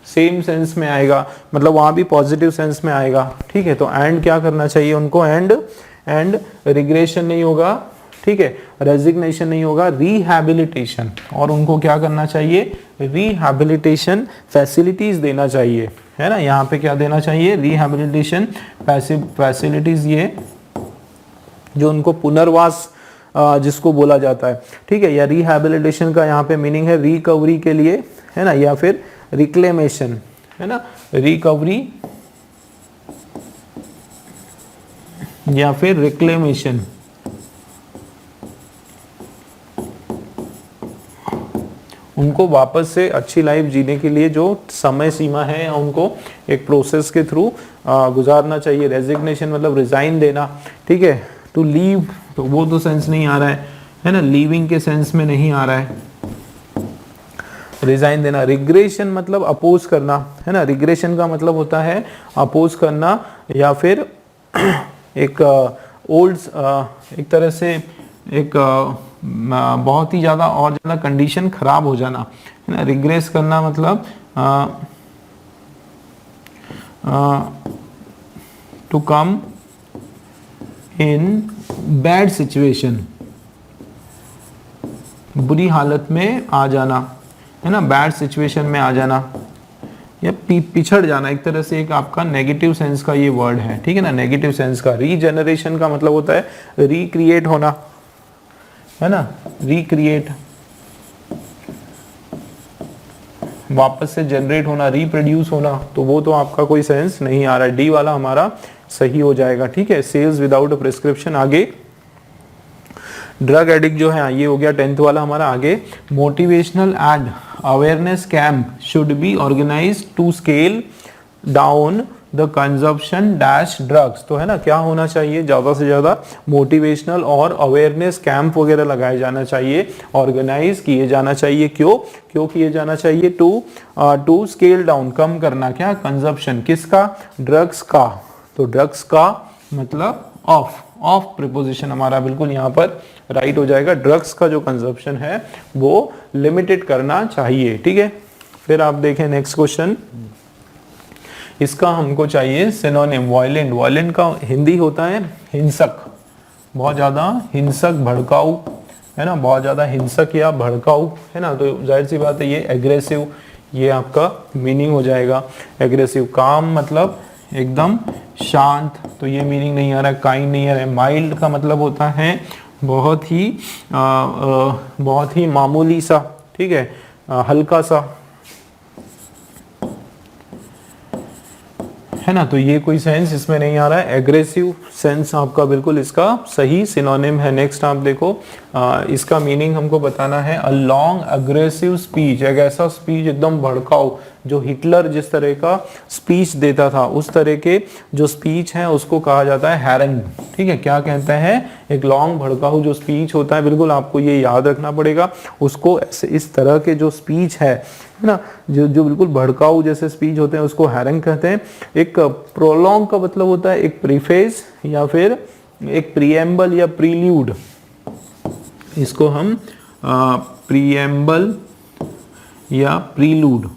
Same sense में आएगा, मतलब वहां भी पॉजिटिव सेंस में आएगा, ठीक है। तो एंड क्या करना चाहिए उनको, एंड रिग्रेशन नहीं होगा, ठीक है, रेजिग्नेशन नहीं होगा, रिहैबिलिटेशन। और उनको क्या करना चाहिए, रिहैबिलिटेशन फैसिलिटीज देना चाहिए, है ना। यहाँ पे क्या देना चाहिए, रिहैबिलिटेशन फैसिलिटीज, ये जो उनको पुनर्वास जिसको बोला जाता है, ठीक है। या रिहैबिलिटेशन का यहाँ पे मीनिंग है रिकवरी के लिए, है ना, या फिर रिक्लेमेशन, है ना, रिकवरी या फिर रिक्लेमेशन। उनको वापस से अच्छी लाइफ जीने के लिए जो समय सीमा है उनको एक प्रोसेस के थ्रू गुजारना चाहिए। रेजिग्नेशन मतलब रिजाइन देना, ठीक है। टू लीव, तो वो तो सेंस नहीं आ रहा है ना, लीविंग के सेंस में नहीं आ रहा है, रिजाइन देना। रिग्रेशन मतलब अपोज करना, है ना, रिग्रेशन का मतलब होता है अपोज करना, या फिर एक ओल्ड एक तरह से एक बहुत ही ज़्यादा और ज़्यादा कंडीशन खराब हो जाना, है ना। रिग्रेस करना मतलब to come in bad situation, बुरी हालत में आ जाना, है ना, बैड सिचुएशन में आ जाना, या पिछड़ जाना, एक तरह से एक आपका नेगेटिव सेंस का ये वर्ड है, ठीक है ना, नेगेटिव सेंस का। रीजनरेशन का मतलब होता है रिक्रिएट होना, है ना, रिक्रिएट, वापस से जनरेट होना, रिप्रोड्यूस होना, तो वो तो आपका कोई सेंस नहीं आ रहा है। डी वाला हमारा सही हो जाएगा, ठीक है। Sales without a prescription. आगे ड्रग एडिक्ट जो है ये हो गया 10th वाला हमारा। आगे motivational and awareness camp should be organised to scale down the consumption dash drugs. तो है ना, क्या होना चाहिए, ज़्यादा से ज़्यादा मोटिवेशनल और अवेयरनेस कैंप वगैरह लगाया जाना चाहिए, ऑर्गेनाइज किए जाना चाहिए। क्यों किए जाना चाहिए, टू स्केल डाउन, कम करना क्या, कंजप्शन किसका, ड्रग्स का। तो ड्रग्स का मतलब ऑफ प्रीपोजिशन हमारा बिल्कुल यहाँ पर राइट हो जाएगा। ड्रग्स का जो कंजप्शन है वो लिमिटेड करना चाहिए, ठीक है। फिर आप देखें नेक्स्ट क्वेश्चन, इसका हमको चाहिए सिनोनिम। वायलेंट, वायलेंट का हिंदी होता है हिंसक, बहुत ज्यादा हिंसक, भड़काऊ, है ना, बहुत ज्यादा हिंसक या भड़काऊ, है ना। तो जाहिर सी बात है ये एग्रेसिव, ये आपका मीनिंग हो जाएगा एग्रेसिव। काम मतलब एकदम शांत, तो ये मीनिंग नहीं आ रहा है, काइंड नहीं आ रहा है। माइल्ड का मतलब होता है बहुत ही मामूली सा, ठीक है, हल्का सा, है ना। तो ये कोई सेंस इसमें नहीं आ रहा है। एग्रेसिव सेंस आपका बिल्कुल इसका सही सिनोनिम है। नेक्स्ट आप देखो, इसका मीनिंग हमको बताना है। अ लॉन्ग अग्रेसिव स्पीच, एक ऐसा स्पीच एकदम भड़काऊ, जो हिटलर जिस तरह का स्पीच देता था उस तरह के जो स्पीच है उसको कहा जाता है हैरंग, ठीक है। क्या कहते हैं, एक लॉन्ग भड़काऊ जो स्पीच होता है, बिल्कुल आपको ये याद रखना पड़ेगा उसको। ऐसे इस तरह के जो स्पीच है ना, जो बिल्कुल भड़काऊ जैसे स्पीच होते हैं उसको हैरंग कहते हैं। एक प्रोलॉन्ग का मतलब होता है एक प्रीफेस या फिर एक प्रीएम्बल या प्रील्यूड, इसको हम प्रीएम्बल या प्रीलूड,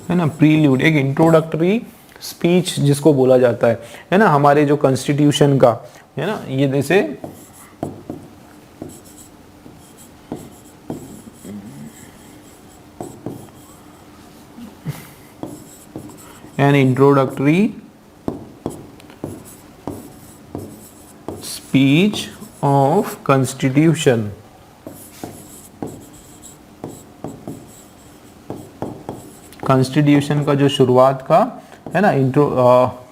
है ना, प्रील्यूड एक इंट्रोडक्टरी स्पीच जिसको बोला जाता है ना। हमारे जो कॉन्स्टिट्यूशन का है ना, ये जैसे an introductory speech of constitution, constitution का जो शुरुआत का है ना,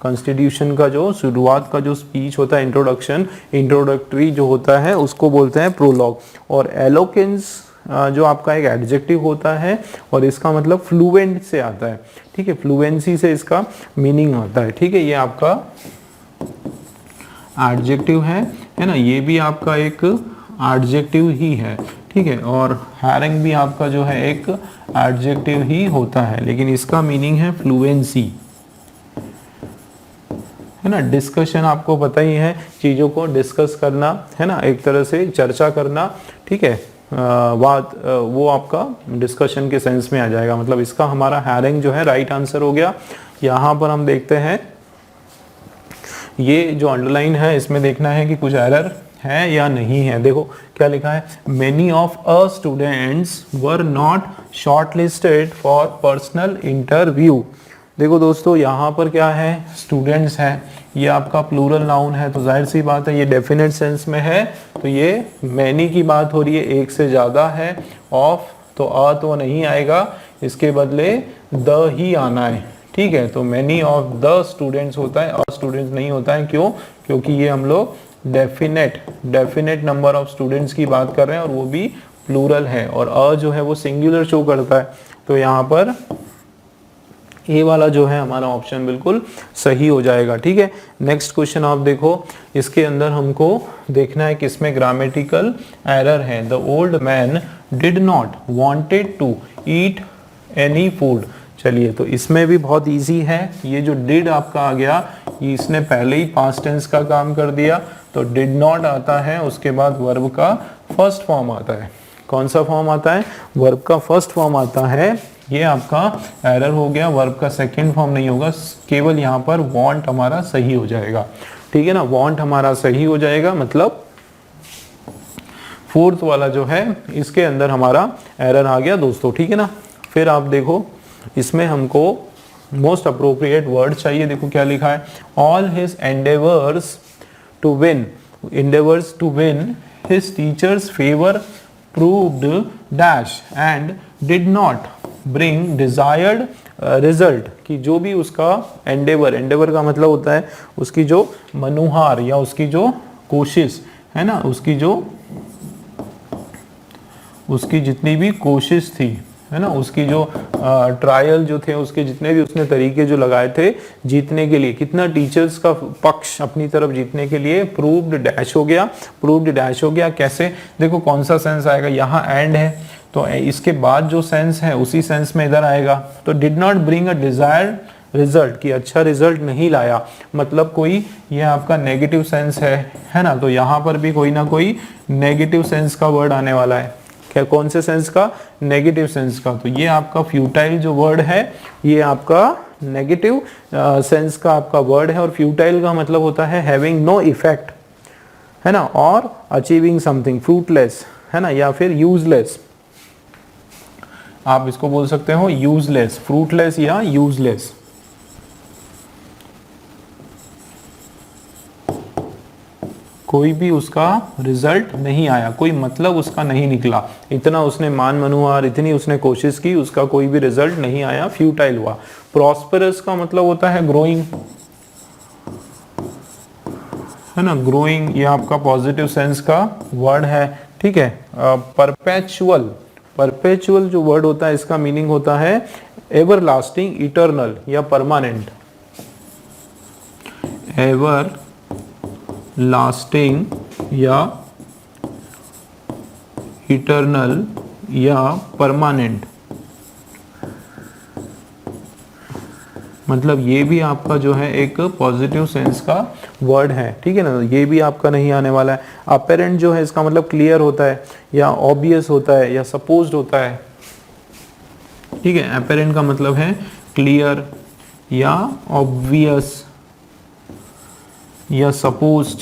कॉन्स्टिट्यूशन का जो शुरुआत का जो स्पीच होता है, इंट्रोडक्टरी जो होता है उसको बोलते हैं प्रोलॉग। और एलोकेंस जो आपका एक एडजेक्टिव होता है और इसका मतलब फ्लुएंट से आता है, ठीक है, फ्लुएंसी से इसका मीनिंग आता है, ठीक है। ये आपका एडजेक्टिव है ना, ये भी आपका एक एडजेक्टिव ही है, ठीक है। और हैरंग भी आपका जो है एक एडजेक्टिव ही होता है, लेकिन इसका मीनिंग है फ्लुएंसी, है ना। डिस्कशन आपको पता ही है, चीज़ों को डिस्कस करना, है ना, एक तरह से चर्चा करना, ठीक है। बात वो आपका डिस्कशन के सेंस में आ जाएगा। मतलब इसका हमारा हैरिंग जो है राइट आंसर हो गया। यहाँ पर हम देखते हैं ये जो अंडरलाइन है इसमें देखना है कि कुछ एरर है या नहीं है। देखो क्या लिखा है, many of a students were not shortlisted for personal interview. देखो दोस्तों यहाँ पर क्या है, स्टूडेंट्स है, ये आपका प्लूरल नाउन है तो जाहिर सी बात है ये डेफिनेट सेंस में है, तो ये मैनी की बात हो रही है, एक से ज़्यादा है। ऑफ तो अ तो नहीं आएगा, इसके बदले द ही आना है, ठीक है। तो मैनी ऑफ द स्टूडेंट्स होता है, अ स्टूडेंट्स नहीं होता है। क्यों? क्योंकि ये हम लोग डेफिनेट नंबर ऑफ स्टूडेंट्स की बात कर रहे हैं और वो भी प्लूरल है, और अ जो है वो सिंगुलर शो करता है। तो यहाँ पर ए वाला जो है हमारा ऑप्शन बिल्कुल सही हो जाएगा, ठीक है। नेक्स्ट क्वेश्चन आप देखो, इसके अंदर हमको देखना है कि इसमें ग्रामेटिकल एरर है। The old man did not wanted to eat any food. चलिए तो इसमें भी बहुत इजी है, ये जो डिड आपका आ गया ये इसने पहले ही पास्ट टेंस का काम कर दिया, तो डिड नॉट आता है, उसके बाद वर्ब का फर्स्ट फॉर्म आता है। कौन सा फॉर्म आता है? वर्ब का फर्स्ट फॉर्म आता है। ये आपका एरर हो गया, वर्ब का सेकंड फॉर्म नहीं होगा, केवल यहाँ पर वांट हमारा सही हो जाएगा, ठीक है ना। वांट हमारा सही हो जाएगा, मतलब फोर्थ वाला जो है इसके अंदर हमारा एरर आ गया दोस्तों, ठीक है ना। फिर आप देखो इसमें हमको मोस्ट अप्रोप्रिएट वर्ड चाहिए। देखो क्या लिखा है, all his endeavours to win his teachers favour proved dash and did not bring desired result. कि जो भी उसका एंडेवर का मतलब होता है उसकी जो मनुहार या उसकी जो कोशिश है ना, उसकी जितनी भी कोशिश थी है ना, उसकी जो ट्रायल जो थे, उसके जितने भी उसने तरीके जो लगाए थे जीतने के लिए, कितना टीचर्स का पक्ष अपनी तरफ जीतने के लिए, प्रूव्ड डैश हो गया। कैसे? देखो कौन सा सेंस आएगा, यहाँ एंड है तो इसके बाद जो सेंस है उसी सेंस में इधर आएगा। तो did not bring a desired result, कि अच्छा रिजल्ट नहीं लाया, मतलब कोई ये आपका नेगेटिव सेंस है ना। तो यहाँ पर भी कोई ना कोई नेगेटिव सेंस का वर्ड आने वाला है। क्या? कौन से सेंस का? नेगेटिव सेंस का। तो ये आपका फ्यूटाइल जो वर्ड है ये आपका नेगेटिव सेंस का आपका वर्ड है, और फ्यूटाइल का मतलब होता है हैविंग नो इफेक्ट, है ना, और अचीविंग समथिंग, फ्रूटलेस है ना, या फिर यूजलेस। आप इसको बोल सकते हो यूजलेस, फ्रूटलेस या यूजलेस। कोई भी उसका रिजल्ट नहीं आया, कोई मतलब उसका नहीं निकला, इतना उसने मान मनुहार, इतनी उसने कोशिश की, उसका कोई भी रिजल्ट नहीं आया, फ्यूटाइल हुआ। प्रॉस्परस का मतलब होता है ग्रोइंग, है ना, ग्रोइंग, ये आपका पॉजिटिव सेंस का वर्ड है, ठीक है। परपेचुअल जो वर्ड होता है इसका मीनिंग होता है एवर लास्टिंग, इटर्नल या परमानेंट। एवर लास्टिंग या इटर्नल या परमानेंट, मतलब ये भी आपका जो है एक पॉजिटिव सेंस का वर्ड है, ठीक है ना। ये भी आपका नहीं आने वाला है। अपेरेंट जो है इसका मतलब क्लियर होता है या ऑब्वियस होता है या सपोज्ड होता है, ठीक है। अपेरेंट का मतलब है क्लियर या ऑब्वियस या सपोज्ड,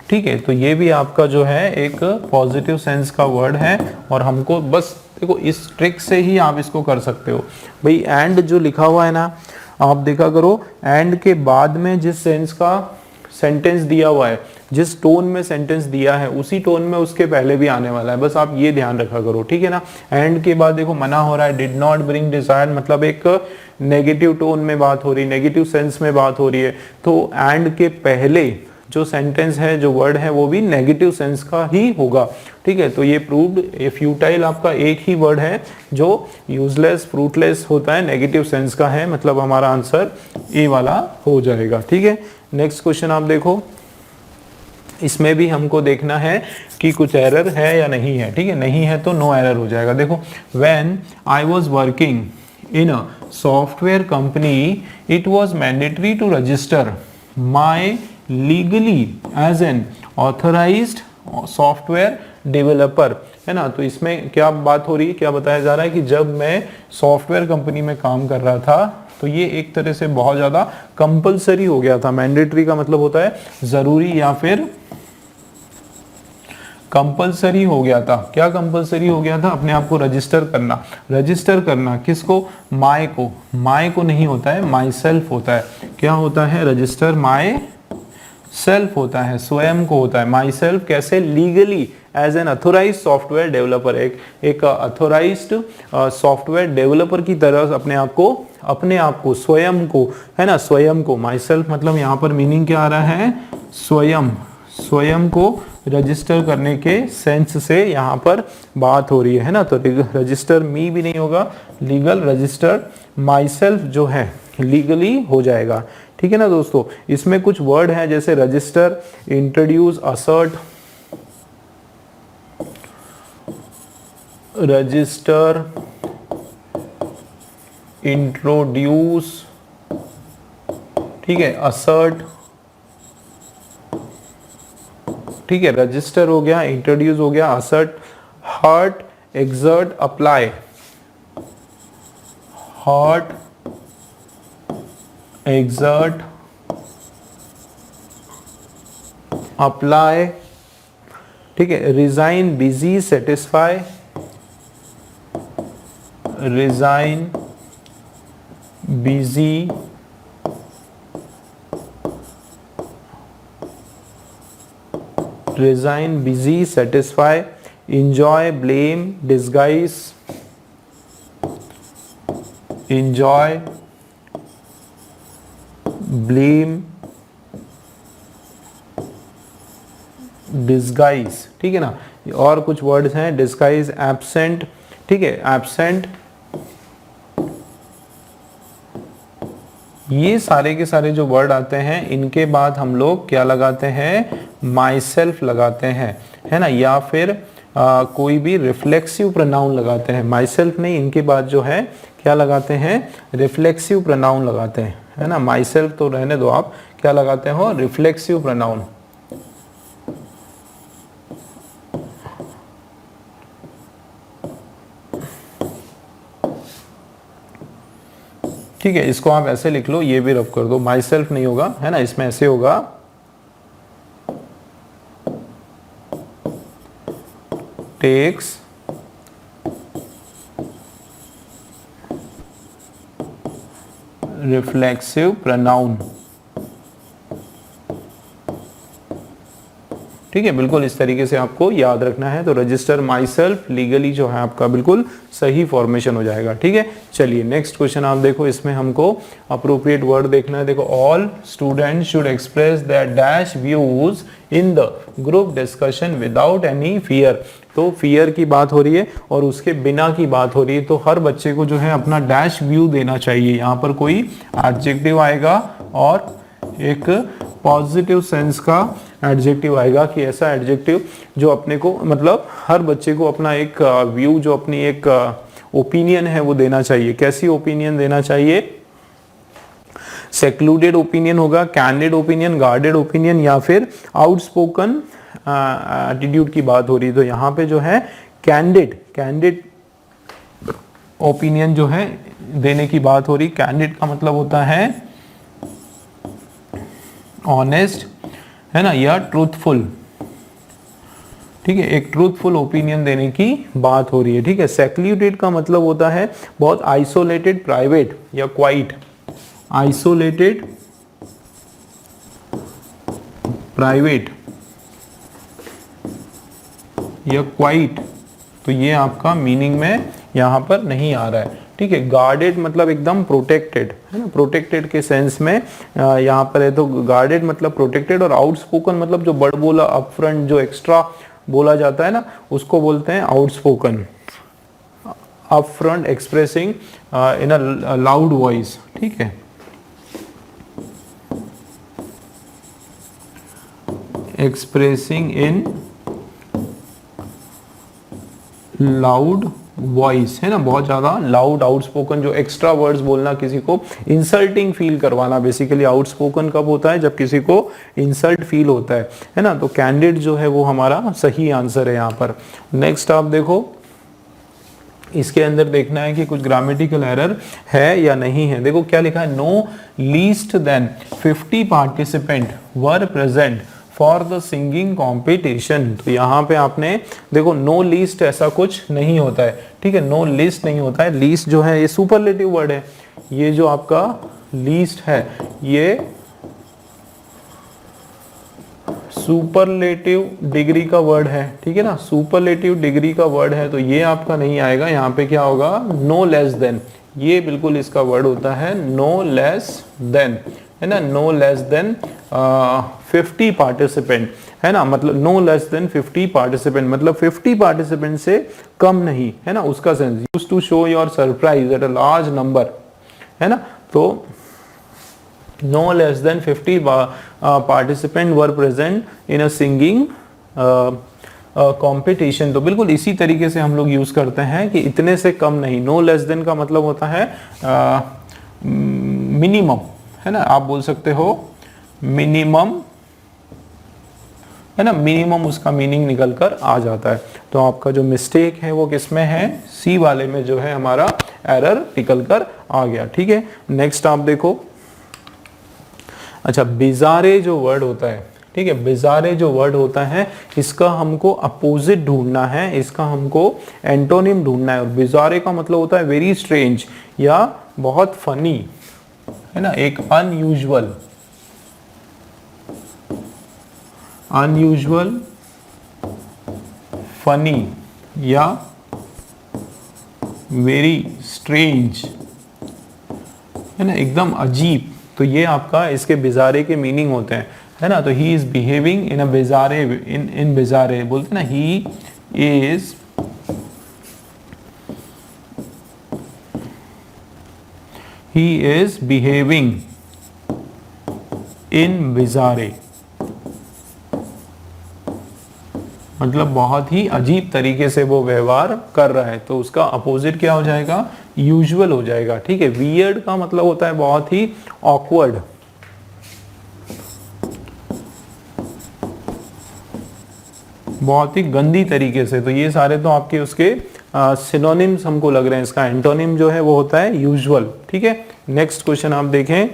ठीक है। तो ये भी आपका जो है एक पॉजिटिव सेंस का वर्ड है, और हमको बस देखो इस ट्रिक से ही आप इसको कर सकते हो भाई। एंड जो लिखा हुआ है ना, आप देखा करो, एंड के बाद में जिस सेंस का सेंटेंस दिया हुआ है, जिस टोन में सेंटेंस दिया है उसी टोन में उसके पहले भी आने वाला है, बस आप ये ध्यान रखा करो, ठीक है ना। एंड के बाद देखो मना हो रहा है, डिड नॉट ब्रिंग डिजायर, मतलब एक नेगेटिव टोन में बात हो रही है, नेगेटिव सेंस में बात हो रही है, तो एंड के पहले जो सेंटेंस है, जो वर्ड है, वो भी नेगेटिव सेंस का ही होगा, ठीक है। तो ये प्रूव्ड, ये फ्यूटाइल आपका एक ही वर्ड है जो यूजलेस, फ्रूटलेस होता है, नेगेटिव सेंस का है, मतलब हमारा आंसर ए वाला हो जाएगा, ठीक है। नेक्स्ट क्वेश्चन आप देखो, इसमें भी हमको देखना है कि कुछ एरर है या नहीं है, ठीक है। नहीं है तो नो एरर हो जाएगा। देखो, when I was working in a software company it was mandatory to register my legally as an authorised software developer, है ना। तो इसमें क्या बात हो रही है, क्या बताया जा रहा है कि जब मैं सॉफ्टवेयर कंपनी में काम कर रहा था तो ये एक तरह से बहुत ज्यादा कंपलसरी हो गया था। मैंडेटरी का मतलब होता है जरूरी या फिर कंपलसरी हो गया था। क्या कंपलसरी हो गया था? अपने आप को रजिस्टर करना। रजिस्टर करना किसको? माय को। माय को नहीं होता है, माई सेल्फ होता है। क्या होता है? रजिस्टर माय सेल्फ होता है, स्वयं को होता है। माई सेल्फ कैसे? Legally as an authorised software developer, एक अथोराइज्ड सॉफ्टवेयर डेवलपर की तरह अपने आप को स्वयं को, है ना, स्वयं को। माई सेल्फ मतलब यहाँ पर मीनिंग क्या आ रहा है? स्वयं को रजिस्टर करने के सेंस से यहाँ पर बात हो रही है ना। तो रजिस्टर मी भी नहीं होगा, लीगल रजिस्टर माई सेल्फ जो है लीगली हो जाएगा। ठीक है ना दोस्तों। इसमें कुछ वर्ड हैं जैसे register, introduce, assert, register, introduce, ठीक है, असर्ट, ठीक है, रजिस्टर हो गया, इंट्रोड्यूस हो गया, assert, hurt, exert, apply, hurt, exert, apply, ठीक है, resign, busy, satisfy, resign, busy, resign, busy, satisfy, enjoy, blame, disguise, enjoy, blame, disguise, ठीक है ना। और कुछ वर्ड्स हैं, disguise, absent, ठीक है, absent, ये सारे के सारे जो वर्ड आते हैं इनके बाद हम लोग क्या लगाते हैं? माई सेल्फ लगाते हैं, है ना, या फिर कोई भी रिफ्लेक्सिव प्रोनाउन लगाते हैं। माई सेल्फ नहीं, इनके बाद जो है क्या लगाते हैं? रिफ्लेक्सिव प्रोनाउन लगाते हैं, है ना। माई सेल्फ तो रहने दो आप, क्या लगाते हो? Reflexive pronoun. ठीक है, इसको आप ऐसे लिख लो, ये भी रफ कर दो। माई सेल्फ नहीं होगा, है ना, इसमें ऐसे होगा, टेक्स रिफ्लेक्सिव प्रोनाउन, ठीक है, बिल्कुल इस तरीके से आपको याद रखना है। तो रजिस्टर माई सेल्फ लीगली जो है आपका बिल्कुल सही फॉर्मेशन हो जाएगा। ठीक है, चलिए नेक्स्ट क्वेश्चन आप देखो, इसमें हमको अप्रोप्रिएट वर्ड देखना है। देखो, all students should express their dash views in the group discussion without any fear. तो फियर की बात हो रही है और उसके बिना की बात हो रही है। तो हर बच्चे को जो है अपना डैश व्यू देना चाहिए। यहाँ पर कोई एडजेक्टिव आएगा और एक पॉजिटिव सेंस का एडजेक्टिव आएगा कि ऐसा एडजेक्टिव जो अपने को, मतलब हर बच्चे को अपना एक व्यू, जो अपनी एक ओपिनियन है वो देना चाहिए। कैसी ओपिनियन देना चाहिए? सेक्लूडेड ओपिनियन होगा, कैंडिड ओपिनियन, गार्डेड ओपिनियन, या फिर आउटस्पोकन एटीट्यूड की बात हो रही है। तो यहाँ पे जो है कैंडिड ओपिनियन जो है देने की बात हो रही। कैंडिड का मतलब होता है ऑनेस्ट, है ना, या ट्रूथफुल। ठीक है, एक ट्रूथफुल ओपिनियन देने की बात हो रही है। ठीक है, सेक्लूडेड का मतलब होता है बहुत आइसोलेटेड, प्राइवेट या क्वाइट। आइसोलेटेड, प्राइवेट या क्वाइट। तो ये आपका मीनिंग में यहां पर नहीं आ रहा है। ठीक है, गार्डेड मतलब एकदम प्रोटेक्टेड, है ना, प्रोटेक्टेड के सेंस में यहाँ पर है। तो गार्डेड मतलब प्रोटेक्टेड, और आउटस्पोकन मतलब जो बड़ बोला, अपफ्रंट, जो एक्स्ट्रा बोला जाता है ना, उसको बोलते हैं outspoken. Upfront, expressing in a loud voice. ठीक है, एक्सप्रेसिंग इन लाउड वॉइस, है ना, बहुत ज्यादा लाउड, आउटस्पोकन, जो एक्स्ट्रा वर्ड्स बोलना, किसी को इंसल्टिंग फील करवाना। बेसिकली आउटस्पोकन कब होता है, जब किसी को इंसल्ट फील होता है ना। तो कैंडिड जो है वो हमारा सही आंसर है यहाँ पर। नेक्स्ट आप देखो, इसके अंदर देखना है कि कुछ ग्रामेटिकल एरर है या नहीं है। देखो क्या लिखा है, no least than 50 participant were present for the singing competition. तो यहाँ पे आपने देखो नो लीस्ट ऐसा कुछ नहीं होता है, ठीक है, नो लिस्ट नहीं होता है। लीस्ट जो है ये सुपरलेटिव वर्ड है, ये जो आपका लीस्ट है ये सुपरलेटिव डिग्री का वर्ड है, ठीक है ना, सुपरलेटिव डिग्री का वर्ड है, तो ये आपका नहीं आएगा। यहाँ पे क्या होगा, नो लेस देन, ये बिल्कुल इसका वर्ड होता है नो लेस देन, है ना, नो लेस देन 50 पार्टिसिपेंट, है ना, मतलब नो लेस देन 50 पार्टिसिपेंट मतलब 50 पार्टिसिपेंट से कम नहीं, है ना, उसका sense. Used to show your surprise at a large number, है ना। तो no less than 50 participants were present in a singing competition। तो बिल्कुल इसी तरीके से हम लोग यूज करते हैं कि इतने से कम नहीं। no less than का मतलब होता है मिनिमम, है ना, आप बोल सकते हो मिनिमम, है ना, मिनिमम उसका मीनिंग निकल कर आ जाता है। तो आपका जो मिस्टेक है वो किसमें है, सी वाले में जो है हमारा एरर निकल कर आ गया, ठीक है। नेक्स्ट आप देखो, अच्छा, बिजारे जो वर्ड होता है, ठीक है, बिजारे जो वर्ड होता है इसका हमको अपोजिट ढूंढना है, इसका हमको एंटोनिम ढूंढना है। और बिजारे का मतलब होता है वेरी स्ट्रेंज या बहुत फनी, है ना, एक अनयूजुअल, अनयूजुअल, फनी या वेरी स्ट्रेंज, है ना, एकदम अजीब। तो ये आपका इसके बिजारे के मीनिंग होते हैं, है ना। तो ही इज बिहेविंग इन अ बिजारे, इन बिजारे बोलते ना, ही इज बिहेविंग इन बिजारे, मतलब बहुत ही अजीब तरीके से वो व्यवहार कर रहा है। तो उसका अपोजिट क्या हो जाएगा, यूजुअल हो जाएगा, ठीक है। वियर्ड का मतलब होता है बहुत ही ऑकवर्ड, बहुत ही गंदी तरीके से। तो ये सारे तो आपके उसके सिनोनिम्स हमको लग रहे हैं। इसका एंटोनिम जो है वो होता है यूजुअल, ठीक है। नेक्स्ट क्वेश्चन आप देखें,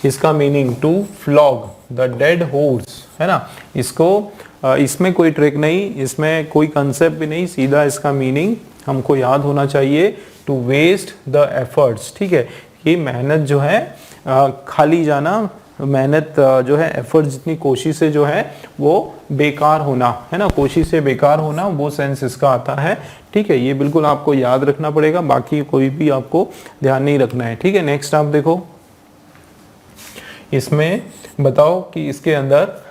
इसका meaning to flog the dead horse, है ना। इसको इसमें कोई ट्रिक नहीं, इसमें कोई कंसेप्ट भी नहीं, सीधा इसका मीनिंग हमको याद होना चाहिए, टू वेस्ट द एफर्ट्स, ठीक है। ये मेहनत जो है खाली जाना, मेहनत जो है एफर्ट, जितनी कोशिश से जो है वो बेकार होना, है ना, कोशिश से बेकार होना, वो सेंस इसका आता है, ठीक है। ये बिल्कुल आपको याद रखना पड़ेगा, बाकी कोई भी आपको ध्यान नहीं रखना है, ठीक है। नेक्स्ट आप देखो, इसमें बताओ कि इसके अंदर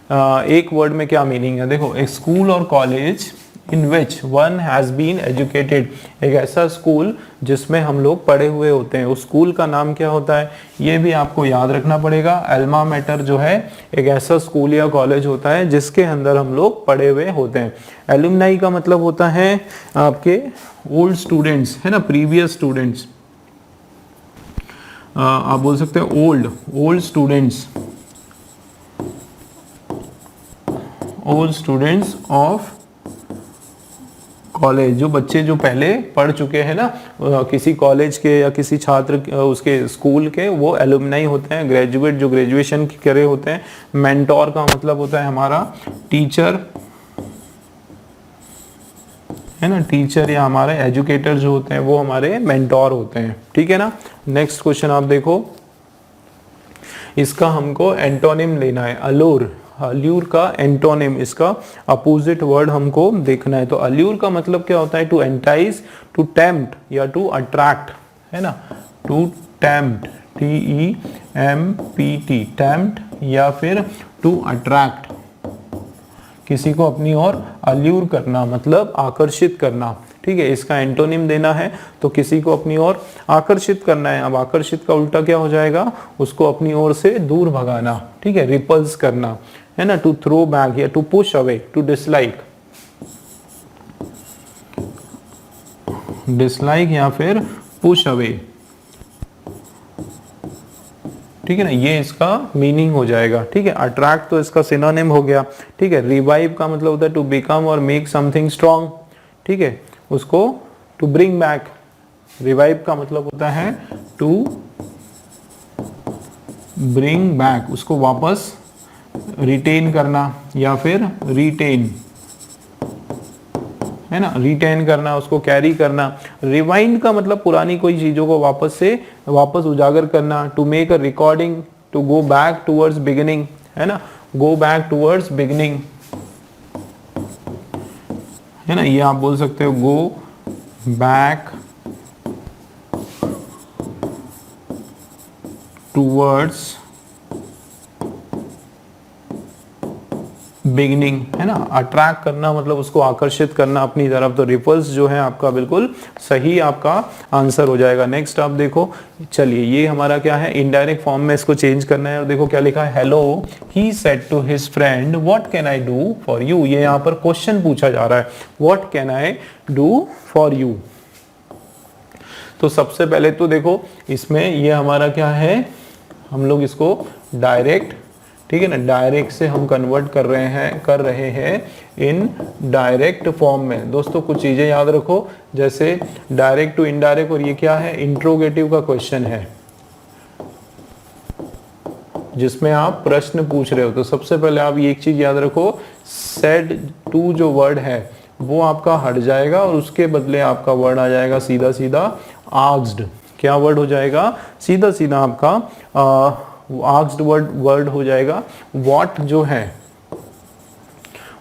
एक वर्ड में क्या मीनिंग है। देखो, एक स्कूल और college in which one has been educated, एक ऐसा स्कूल जिसमें हम लोग पढ़े हुए होते हैं, उस स्कूल का नाम क्या होता है, ये भी आपको याद रखना पड़ेगा। अल्मा मैटर जो है एक ऐसा स्कूल या कॉलेज होता है जिसके अंदर हम लोग पढ़े हुए होते हैं। एलुमनाई का मतलब होता है आपके ओल्ड स्टूडेंट्स, है ना, प्रीवियस स्टूडेंट्स, आप बोल सकते हैं ओल्ड स्टूडेंट्स ऑफ कॉलेज, जो बच्चे जो पहले पढ़ चुके हैं ना किसी कॉलेज के या किसी छात्र उसके स्कूल के, वो एलुमनाई होते हैं। ग्रेजुएट जो ग्रेजुएशन करे होते हैं। मेंटोर का मतलब होता है हमारा टीचर, है ना, टीचर या हमारे एजुकेटर जो होते हैं वो हमारे मेंटोर होते हैं, ठीक है ना। नेक्स्ट क्वेश्चन आप देखो, इसका हमको एंटोनिम लेना है। अल्यूर का एंटोनिम, इसका अपोजिट वर्ड हमको देखना है। तो अल्यूर का मतलब क्या होता है, टू एंटाइज, टू टेम्प्ट या टू अट्रैक्ट, है ना, टू टेम्प्ट, TEMPT, टेम्प्ट या फिर टू अट्रैक्ट, किसी को अपनी ओर अल्यूर करना मतलब आकर्षित करना, ठीक है। इसका एंटोनिम देना है तो किसी को अपनी ओर आकर्षित करना है। अब आकर्षित का उल्टा क्या हो जाएगा, उसको अपनी ओर से दूर भगाना, ठीक है, रिपल्स करना, है ना, टू थ्रो बैक या to push away, to dislike, dislike या फिर पुश अवे, ठीक है ना, ये इसका मीनिंग हो जाएगा। ठीक है, अट्रैक्ट तो इसका सिनोनिम हो गया। ठीक है, रिवाइव का मतलब होता है टू बिकम और मेक समथिंग स्ट्रॉन्ग। ठीक है, उसको टू ब्रिंग बैक, रिवाइव का मतलब होता है टू ब्रिंग बैक, उसको वापस रिटेन करना या फिर रिटेन, है ना, रिटेन करना, उसको कैरी करना। रिवाइंड का मतलब पुरानी कोई चीजों को वापस उजागर करना। To make a recording, to go back towards beginning, है ना, गो बैक टूवर्ड्स बिगिनिंग, है ना, ये आप बोल सकते हो गो बैक टूवर्ड्स बिगिनिंग, है ना। अट्रैक्ट करना मतलब उसको आकर्षित करना अपनी तरफ, तो रिपल्स जो है आपका बिल्कुल सही आपका आंसर हो जाएगा। नेक्स्ट आप देखो, चलिए ये हमारा क्या है, इनडायरेक्ट फॉर्म में इसको चेंज करना है। और देखो क्या लिखा है, hello he said to his friend what can I do for you. ये यहाँ पर क्वेश्चन पूछा जा रहा है, what can I do for you. तो सबसे पहले तो देखो इसमें ये हमारा क्या है, हम लोग इसको डायरेक्ट, ठीक है ना, डायरेक्ट से हम कन्वर्ट कर रहे हैं इन डायरेक्ट फॉर्म में। दोस्तों कुछ चीजें याद रखो, जैसे डायरेक्ट टू इनडायरेक्ट, और ये क्या है, इंट्रोगेटिव का क्वेश्चन है जिसमें आप प्रश्न पूछ रहे हो। तो सबसे पहले आप ये एक चीज याद रखो, सेड टू जो वर्ड है वो आपका हट जाएगा और उसके बदले आपका वर्ड आ जाएगा सीधा सीधा आस्क्ड। क्या वर्ड हो जाएगा, सीधा सीधा आपका आस्क्ड वर्ड हो जाएगा। व्हाट जो है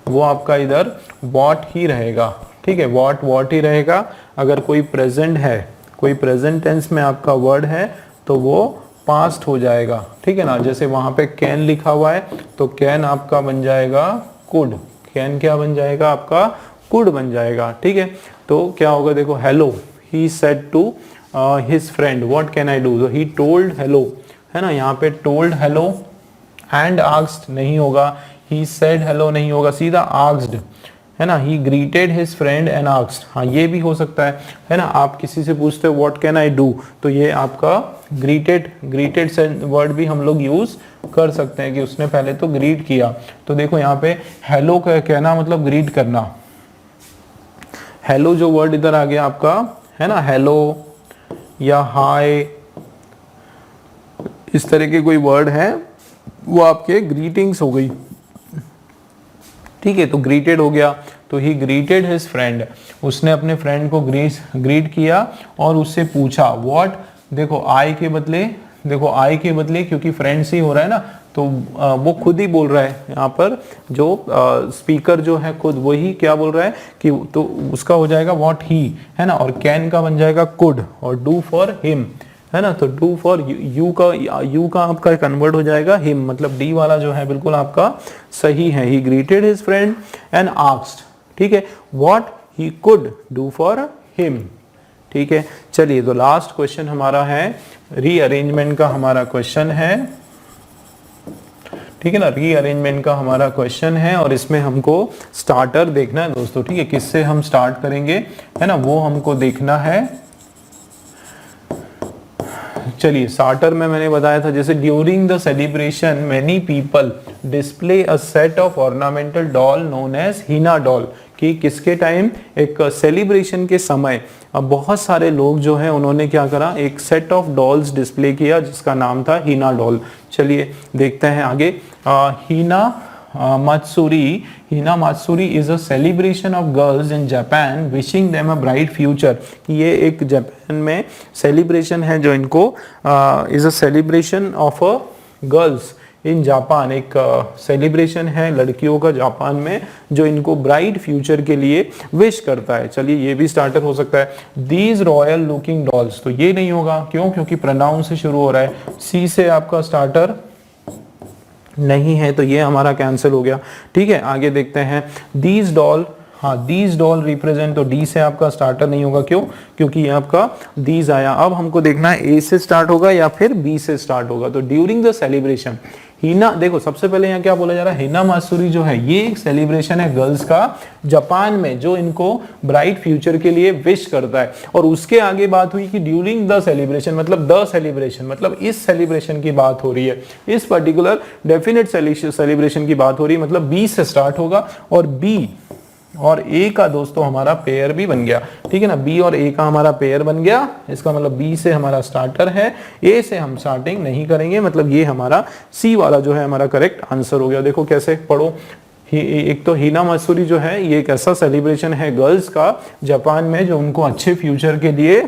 वो आपका इधर व्हाट ही रहेगा। ठीक है, व्हाट ही रहेगा। अगर कोई प्रेजेंट है, कोई प्रेजेंट टेंस में आपका वर्ड है तो वो पास्ट हो जाएगा। ठीक है ना, जैसे वहां पे कैन लिखा हुआ है तो कैन आपका बन जाएगा कुड। कैन क्या बन जाएगा आपका, कुड बन जाएगा। ठीक है, तो क्या होगा, देखो hello he said to his friend what can I do, he told hello, है ना, यहाँ पे टोल्ड हेलो एंड आस्क्ड नहीं होगा, ही सेड हेलो नहीं होगा, सीधा आस्क्ड, है ना, ही greeted his friend and asked. हाँ ये भी हो सकता है ना, आप किसी से पूछते हो व्हाट कैन आई डू, तो ये आपका ग्रीटेड वर्ड भी हम लोग यूज कर सकते हैं कि उसने पहले तो ग्रीट किया। तो देखो यहाँ पे हेलो कहना मतलब ग्रीट करना। हेलो जो वर्ड इधर आ गया आपका, है ना, हेलो या हाय, इस तरह के कोई वर्ड है वो आपके ग्रीटिंग्स हो गई। ठीक है, तो ग्रीटेड हो गया, तो ही ग्रीटेड हिज फ्रेंड, उसने अपने फ्रेंड को ग्रीट किया और उससे पूछा व्हाट। देखो आई के बदले क्योंकि फ्रेंड्स ही हो रहा है ना, तो वो खुद ही बोल रहा है यहाँ पर, जो स्पीकर जो है खुद वही क्या बोल रहा है कि, तो उसका हो जाएगा व्हाट ही, है ना, और कैन का बन जाएगा कुड, और डू फॉर हिम, है ना, तो डू फॉर यू का आपका कन्वर्ट हो जाएगा हिम, मतलब डी वाला जो है बिल्कुल आपका सही है। ही greeted his friend and asked, ठीक है, what he could do for him. ठीक है, चलिए तो लास्ट क्वेश्चन हमारा है रीअरेंजमेंट का, हमारा क्वेश्चन है, ठीक है ना, रीअरेंजमेंट का हमारा क्वेश्चन है, और इसमें हमको स्टार्टर देखना है दोस्तों। ठीक है, किससे हम स्टार्ट करेंगे, है ना, वो हमको देखना है। चलिए स्टार्टर में मैंने बताया था, जैसे during the celebration many people display a set of ornamental doll known as Hina doll, कि किसके टाइम, एक सेलिब्रेशन के समय अब बहुत सारे लोग जो हैं उन्होंने क्या करा, एक सेट ऑफ डॉल्स डिस्प्ले किया जिसका नाम था हीना डॉल। चलिए देखते हैं आगे। Hina Matsuri is a celebration of girls in Japan wishing them a bright future. ये एक जापान में सेलिब्रेशन है जो इनको is a celebration of a girls in Japan, एक सेलिब्रेशन है लड़कियों का जापान में जो इनको ब्राइट फ्यूचर के लिए विश करता है। चलिए ये भी स्टार्टर हो सकता है। दीज रॉयल लुकिंग डॉल्स, तो ये नहीं होगा, क्यों, क्योंकि प्रोनाउन से शुरू हो रहा है, सी से आपका स्टार्टर नहीं है, तो ये हमारा कैंसिल हो गया। ठीक है, आगे देखते हैं। दीज डॉल, हाँ दीज डॉल रिप्रेजेंट, तो डी से आपका स्टार्टर नहीं होगा, क्यों, क्योंकि ये आपका दीज आया। अब हमको देखना है ए से स्टार्ट होगा या फिर बी से स्टार्ट होगा। तो ड्यूरिंग द सेलिब्रेशन, हिना, देखो सबसे पहले यहाँ क्या बोला जा रहा है, हिना मात्सुरी जो है ये एक सेलिब्रेशन है गर्ल्स का जापान में, जो इनको ब्राइट फ्यूचर के लिए विश करता है। और उसके आगे बात हुई कि ड्यूरिंग द सेलिब्रेशन, मतलब द सेलिब्रेशन, मतलब इस सेलिब्रेशन की बात हो रही है, इस पर्टिकुलर डेफिनेट सेलिब्रेशन की बात हो रही है, मतलब बी से स्टार्ट होगा और बी और ए का दोस्तों हमारा पेयर भी बन गया, ठीक है ना, बी और ए का हमारा पेयर बन गया। इसका मतलब बी से हमारा स्टार्टर है, ए से हम स्टार्टिंग नहीं करेंगे, मतलब ये हमारा सी वाला जो है हमारा करेक्ट आंसर हो गया। देखो कैसे पढ़ो, एक तो हिना मात्सुरी जो है ये एक ऐसा सेलिब्रेशन है गर्ल्स का जापान में जो उनको अच्छे फ्यूचर के लिए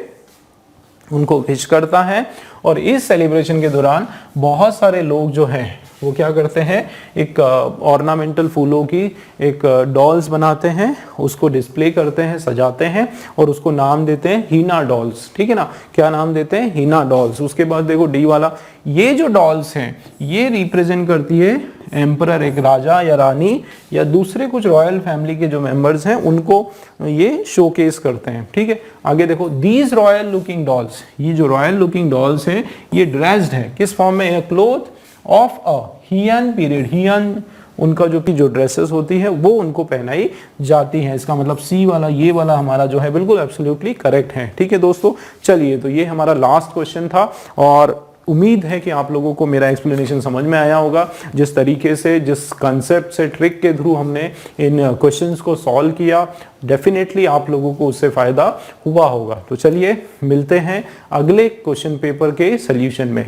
उनको विश करता है। और इस सेलिब्रेशन के दौरान बहुत सारे लोग जो हैं वो क्या करते हैं, एक ऑर्नामेंटल फूलों की एक डॉल्स बनाते हैं, उसको डिस्प्ले करते हैं, सजाते हैं और उसको नाम देते हैं हिना डॉल्स, ठीक है ना, क्या नाम देते हैं, हिना डॉल्स। उसके बाद देखो डी वाला, ये जो डॉल्स हैं ये रिप्रेजेंट करती है एम्परर, एक राजा या रानी या दूसरे कुछ रॉयल फैमिली के जो मेंबर्स हैं उनको ये शोकेस करते हैं, ठीक है। आगे देखो, दीज रॉयल लुकिंग डॉल्स, ये जो रॉयल लुकिंग डॉल्स हैं ये ड्रेस्ड है किस फॉर्म में, क्लोथ ऑफ अ हियन पीरियड, हियन उनका जो ड्रेसेस होती है वो उनको पहनाई जाती है। इसका मतलब सी वाला, ये वाला हमारा जो है बिल्कुल एब्सोल्युटली करेक्ट है, ठीक है दोस्तों। चलिए, तो ये हमारा लास्ट क्वेश्चन था और उम्मीद है कि आप लोगों को मेरा एक्सप्लेनेशन समझ में आया होगा। जिस तरीके से, जिस कंसेप्ट से, ट्रिक के थ्रू हमने इन क्वेश्चंस को सॉल्व किया, डेफिनेटली आप लोगों को उससे फायदा हुआ होगा। तो चलिए मिलते हैं अगले क्वेश्चन पेपर के सॉल्यूशन में।